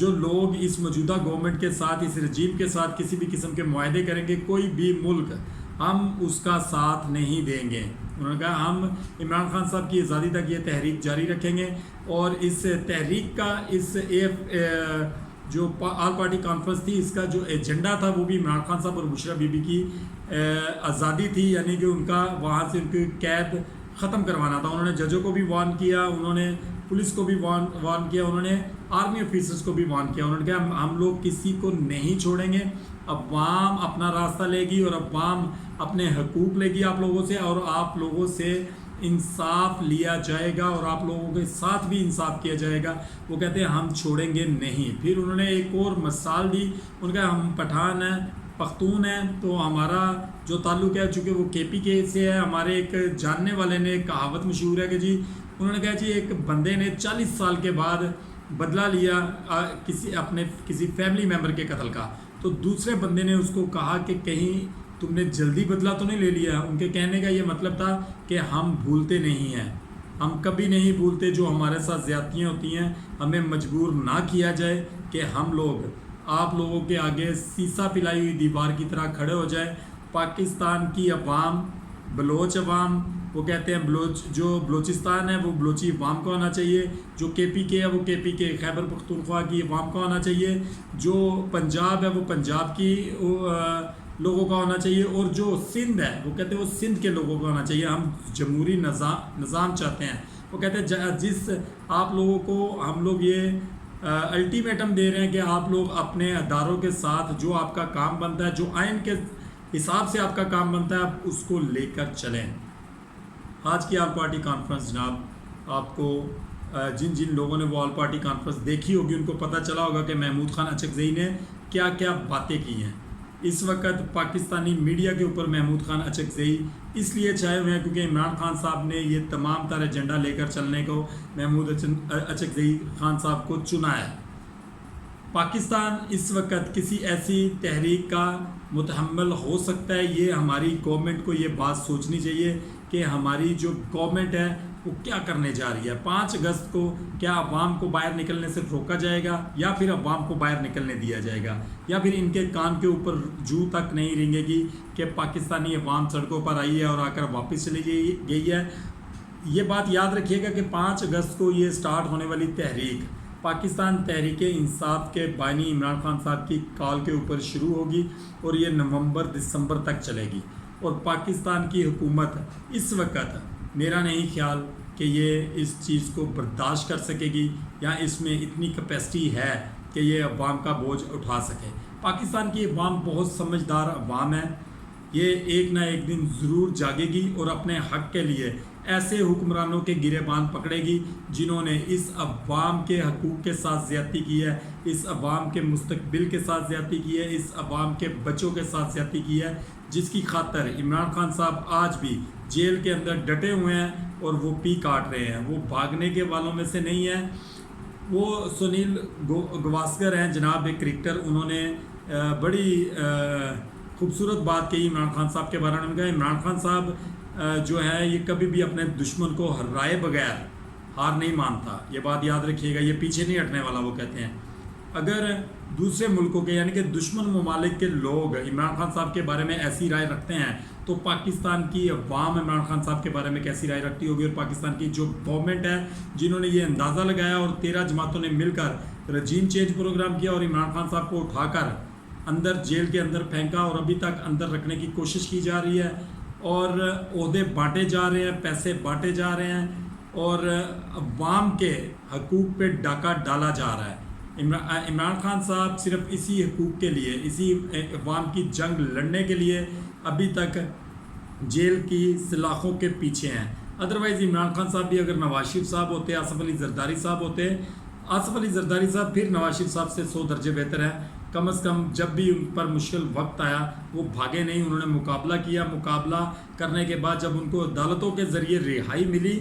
جو لوگ اس موجودہ گورنمنٹ کے ساتھ، اس رجیم کے ساتھ کسی بھی قسم کے معاہدے کریں گے، کوئی بھی ملک، ہم اس کا ساتھ نہیں دیں گے۔ انہوں نے کہا ہم عمران خان صاحب کی آزادی تک یہ تحریک جاری رکھیں گے، اور اس تحریک کا جو آل پارٹی کانفرنس تھی، اس کا جو ایجنڈا تھا وہ بھی عمران خان صاحب اور بشرا بی بی کی آزادی تھی، یعنی کہ ان کا وہاں سے ان کی قید ختم کروانا تھا۔ انہوں نے ججوں کو بھی وارن کیا، انہوں نے پولیس کو بھی وارن کیا، انہوں نے آرمی آفیسرز کو بھی وارن کیا۔ انہوں نے کہا ہم لوگ کسی کو نہیں چھوڑیں گے، عوام اپنا راستہ لے گی اور عوام اپنے حقوق لے گی آپ لوگوں سے، اور آپ لوگوں سے انصاف لیا جائے گا اور آپ لوگوں کے ساتھ بھی انصاف کیا جائے گا۔ وہ کہتے ہیں ہم چھوڑیں گے نہیں۔ پھر انہوں نے ایک اور مثال دی، ان کا ہم پٹھان ہیں، پختون ہیں، تو ہمارا جو تعلق ہے چونکہ وہ کے پی کے سے ہے، ہمارے ایک جاننے والے نے ایک کہاوت مشہور ہے کہ جی، انہوں نے کہا جی ایک بندے نے 40 سال کے بعد بدلہ لیا کسی فیملی ممبر کے قتل کا، تو دوسرے بندے نے اس کو کہا کہ کہیں تم نے جلدی بدلہ تو نہیں لے لیا۔ ان کے کہنے کا یہ مطلب تھا کہ ہم بھولتے نہیں ہیں، ہم کبھی نہیں بھولتے جو ہمارے ساتھ زیادتیاں ہوتی ہیں، ہمیں مجبور نہ کیا جائے کہ ہم لوگ آپ لوگوں کے آگے سیسا پلائی ہوئی دیوار کی طرح کھڑے ہو جائے۔ پاکستان کی عوام، بلوچ عوام، وہ کہتے ہیں جو بلوچستان ہے وہ بلوچی عوام کا ہونا چاہیے، جو کے پی کے ہے وہ کے پی کے خیبر پختونخوا کی عوام کا ہونا چاہیے، جو پنجاب ہے وہ پنجاب کی لوگوں کا ہونا چاہیے، اور جو سندھ ہے وہ کہتے ہیں وہ سندھ کے لوگوں کا ہونا چاہیے۔ ہم جمہوری نظام چاہتے ہیں۔ وہ کہتے ہیں جس آپ لوگوں کو ہم لوگ یہ الٹیمیٹم دے رہے ہیں کہ آپ لوگ اپنے اداروں کے ساتھ جو آپ کا کام بنتا ہے، جو آئین کے حساب سے آپ کا کام بنتا ہے، آپ اس کو لے کر چلیں۔ آج کی آل پارٹی کانفرنس جناب، آپ کو جن لوگوں نے وہ آل پارٹی کانفرنس دیکھی ہوگی ان کو پتہ چلا ہوگا کہ محمود خان اچکزئی نے کیا کیا باتیں کی ہیں۔ اس وقت پاکستانی میڈیا کے اوپر محمود خان اچکزئی اس لیے چھائے ہوئے ہیں کیونکہ عمران خان صاحب نے یہ تمام تر ایجنڈا لے کر چلنے کو محمود اچکزئی خان صاحب کو چنا ہے۔ پاکستان اس وقت کسی ایسی تحریک کا متحمل ہو سکتا ہے، یہ ہماری گورنمنٹ کو یہ بات سوچنی چاہیے کہ ہماری جو گورنمنٹ ہے وہ کیا کرنے جا رہی ہے۔ 5 اگست کو کیا عوام کو باہر نکلنے سے روکا جائے گا، یا پھر عوام کو باہر نکلنے دیا جائے گا، یا پھر ان کے کان کے اوپر جو تک نہیں رینگے گی کہ پاکستانی عوام سڑکوں پر آئی ہے اور آ کر واپس چلی گئی ہے۔ یہ بات یاد رکھیے گا کہ 5 اگست کو یہ سٹارٹ ہونے والی تحریک پاکستان تحریک انصاف کے بانی عمران خان صاحب کی کال کے اوپر شروع ہوگی، اور یہ نومبر دسمبر تک چلے گی۔ اور پاکستان کی حکومت اس وقت میرا نہیں خیال کہ یہ اس چیز کو برداشت کر سکے گی، یا اس میں اتنی کیپیسٹی ہے کہ یہ عوام کا بوجھ اٹھا سکے۔ پاکستان کی عوام بہت سمجھدار عوام ہے، یہ ایک نہ ایک دن ضرور جاگے گی اور اپنے حق کے لیے ایسے حکمرانوں کے گریبان پکڑے گی جنہوں نے اس عوام کے حقوق کے ساتھ زیادتی کی ہے، اس عوام کے مستقبل کے ساتھ زیادتی کی ہے، اس عوام کے بچوں کے ساتھ زیادتی کی ہے، جس کی خاطر عمران خان صاحب آج بھی جیل کے اندر ڈٹے ہوئے ہیں اور وہ پی کاٹ رہے ہیں۔ وہ بھاگنے کے والوں میں سے نہیں ہیں۔ وہ سنیل گواسکر ہیں جناب، ایک کرکٹر، انہوں نے بڑی خوبصورت بات کہی عمران خان صاحب کے بارے میں۔ کہا عمران خان صاحب جو ہے یہ کبھی بھی اپنے دشمن کو ہرائے بغیر ہار نہیں مانتا، یہ بات یاد رکھیے گا، یہ پیچھے نہیں ہٹنے والا۔ وہ کہتے ہیں اگر دوسرے ملکوں کے یعنی کہ دشمن ممالک کے لوگ عمران خان صاحب کے بارے میں ایسی رائے رکھتے ہیں تو پاکستان کی عوام عمران خان صاحب کے بارے میں کیسی رائے رکھتی ہوگی، اور پاکستان کی جو گورنمنٹ ہے جنہوں نے یہ اندازہ لگایا اور 13 جماعتوں نے مل کر رجیم چینج پروگرام کیا اور عمران خان صاحب کو اٹھا کر اندر جیل کے اندر پھینکا، اور ابھی تک اندر رکھنے کی کوشش کی جا رہی ہے، اور عہدے بانٹے جا رہے ہیں، پیسے بانٹے جا رہے ہیں، اور عوام کے حقوق پہ ڈاکہ ڈالا جا رہا ہے۔ عمران خان صاحب صرف اسی حقوق کے لیے، اسی عوام کی جنگ لڑنے کے لیے ابھی تک جیل کی سلاخوں کے پیچھے ہیں۔ ادروائز عمران خان صاحب بھی اگر نواز شریف صاحب ہوتے، آصف علی زرداری صاحب ہوتے، آصف علی زرداری صاحب پھر نواز شریف صاحب سے 100 درجے بہتر ہیں۔ کم از کم جب بھی ان پر مشکل وقت آیا وہ بھاگے نہیں، انہوں نے مقابلہ کیا۔ مقابلہ کرنے کے بعد جب ان کو عدالتوں کے ذریعے رہائی ملی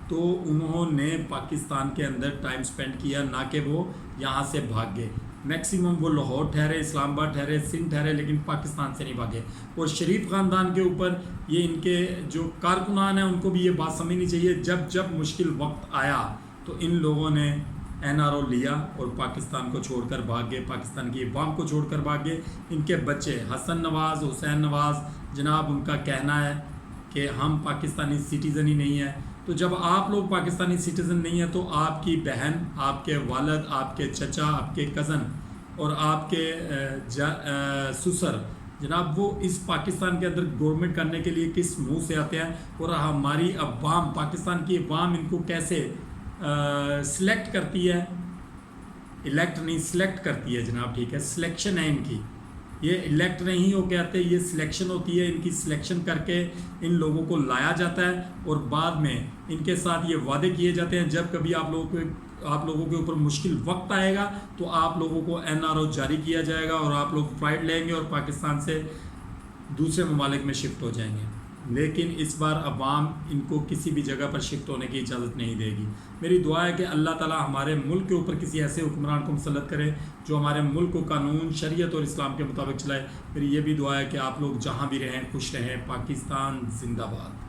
تو انہوں نے پاکستان کے اندر ٹائم سپینڈ کیا، نہ کہ وہ یہاں سے بھاگ گئے۔ میکسیمم وہ لاہور ٹھہرے، اسلام آباد ٹھہرے، سندھ ٹھہرے، لیکن پاکستان سے نہیں بھاگے۔ اور شریف خاندان کے اوپر یہ ان کے جو کارکنان ہیں ان کو بھی یہ بات سمجھنی چاہیے، جب مشکل وقت آیا تو ان لوگوں نے NRO لیا اور پاکستان کو چھوڑ کر بھاگ گئے، پاکستان کی عوام کو چھوڑ کر بھاگ گئے۔ ان کے بچے حسن نواز، حسین نواز جناب، ان کا کہنا ہے کہ ہم پاکستانی سٹیزن ہی نہیں ہیں۔ تو جب آپ لوگ پاکستانی سٹیزن نہیں ہیں تو آپ کی بہن، آپ کے والد، آپ کے چچا، آپ کے کزن اور آپ کے سسر جناب، وہ اس پاکستان کے اندر گورنمنٹ کرنے کے لیے کس منہ سے آتے ہیں؟ اور ہماری عوام، پاکستان کی عوام ان کو کیسے سلیکٹ کرتی ہے؟ الیکٹ نہیں، سلیکٹ کرتی ہے جناب، ٹھیک ہے، سلیکشن ہے ان کی، یہ الیکٹ نہیں ہو کے آتے، یہ سلیکشن ہوتی ہے ان کی، سلیکشن کر کے ان لوگوں کو لایا جاتا ہے اور بعد میں ان کے ساتھ یہ وعدے کیے جاتے ہیں جب کبھی آپ لوگوں کے اوپر مشکل وقت آئے گا تو آپ لوگوں کو NRO جاری کیا جائے گا اور آپ لوگ فلائٹ لیں گے اور پاکستان سے دوسرے ممالک میں شفٹ ہو جائیں گے۔ لیکن اس بار عوام ان کو کسی بھی جگہ پر شفٹ ہونے کی اجازت نہیں دے گی۔ میری دعا ہے کہ اللہ تعالی ہمارے ملک کے اوپر کسی ایسے حکمران کو مسلط کرے جو ہمارے ملک کو قانون، شریعت اور اسلام کے مطابق چلائے۔ میری یہ بھی دعا ہے کہ آپ لوگ جہاں بھی رہیں خوش رہیں۔ پاکستان زندہ باد۔